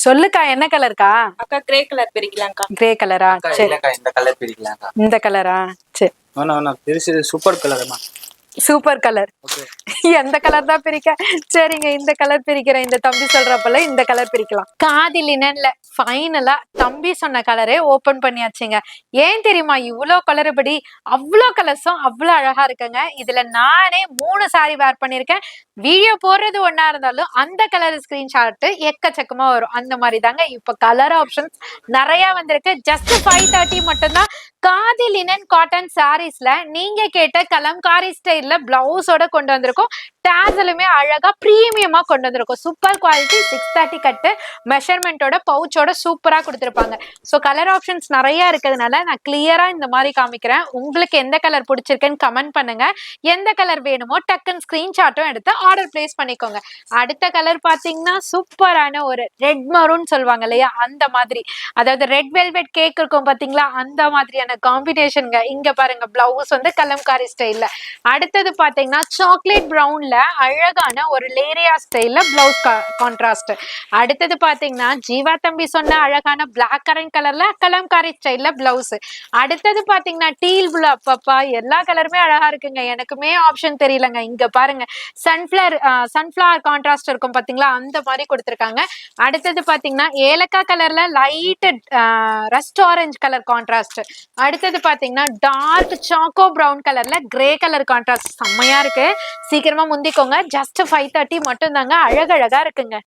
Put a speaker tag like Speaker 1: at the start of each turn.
Speaker 1: சொல்லுக்கா என்ன கலர்க்கா?
Speaker 2: அக்கா கிரே கலர் பிரிக்கலாம்க்கா.
Speaker 1: கிரே கலரா? சரி.
Speaker 3: இந்த கலர் பிரிக்கலாம்க்கா.
Speaker 1: இந்த கலரா? சரி.
Speaker 3: பெருசு சூப்பர் கலர்மா.
Speaker 1: Super colour. எந்த கலர் தான் பிரிக்க? சரிங்க, இந்த கலர் பிரிக்கிறேன். இந்த தம்பி சொல்றப்பல இந்த கலர் பிரிக்கலாம். காதி லினன்ல ஃபைனலா தம்பி சொன்ன கலரே ஓபன் பண்ணியாச்சுங்க. ஏன் தெரியுமா இவ்வளோ கலருபடி? அவ்வளோ கலர்ஸும் அவ்வளோ அழகா இருக்குங்க. இதுல நானே 3 சாரி வேர் பண்ணிருக்கேன். வீடியோ போடுறது ஒன்னா இருந்தாலும் அந்த கலர் ஸ்கிரீன்ஷாட் எக்கச்சக்கமா வரும். அந்த மாதிரி தாங்க இப்ப கலர் ஆப்ஷன்ஸ் நிறைய வந்திருக்கு. ஜஸ்ட் 530 மட்டும்தான். காதி லினன் காட்டன் சாரீஸ்ல நீங்க கேட்ட கலம்காரி ஸ்டைல்ல பிளவுஸோட கொண்டு வந்திருக்கோம். டேசலுமே அழகா பிரீமியமா கொண்டு வந்திருக்கோம். சூப்பர் குவாலிட்டி 630 கட்டு மெஷர்மெண்டோட பவுச்சோட சூப்பரா கொடுத்துருப்பாங்க. ஸோ கலர் ஆப்ஷன்ஸ் நிறைய இருக்கிறதுனால நான் கிளியரா இந்த மாதிரி காமிக்கிறேன். உங்களுக்கு எந்த கலர் பிடிச்சிருக்குன்னு கமெண்ட் பண்ணுங்க. எந்த கலர் வேணுமோ டக்குன்னு ஸ்கிரீன்ஷாட்டும் எடுத்து ஆர்டர் பிளேஸ் பண்ணிக்கோங்க. அடுத்த கலர் பாத்தீங்கன்னா சூப்பரான ஒரு ரெட் மரூன் சொல்லுவாங்க இல்லையா, அந்த மாதிரி, அதாவது ரெட் வெல்வெட் கேக் இருக்கும் பாத்தீங்களா, அந்த மாதிரியான காம்பினேஷனுங்க. இங்க பாருங்க பிளவுஸ் வந்து கலம்காரி ஸ்டைல்ல. அடுத்தது பாத்தீங்கன்னா சாக்லேட் பிரவுன்ல அழகான ஒரு லேரியா ஸ்டைல்ல பிளவுஸ் கான்ட்ராஸ்ட். அடுத்தது பாத்தீங்கன்னா ஜீவா தம்பி சொன்ன அழகான பிளாக் கரண்ட் கலர்ல கலம்காரி ஸ்டைல்ல பிளவுஸ். அடுத்தது பாத்தீங்கன்னா டீல் ப்ளூ. அப்பப்பா எல்லா கலருமே அழகா இருக்குங்க. எனக்குமே ஆப்ஷன் தெரியலங்க. இங்க பாருங்க சன்ஃபிளவர் கான்ட்ராஸ்ட் இருக்கும் பாத்தீங்களா, அந்த மாதிரி கொடுத்துருக்காங்க. அடுத்தது பாத்தீங்கன்னா ஏலக்காய் கலர்ல light rust orange colour contrast. அடுத்தது பாத்தீங்கன்னா டார்க் சாக்கோ பிரவுன் கலர்ல கிரே கலர் கான்ட்ராஸ்ட். செம்மையா இருக்கு. சீக்கிரமா முந்திக்கோங்க. ஜஸ்ட் 530 மட்டும் தாங்க. அழகழகா இருக்குங்க.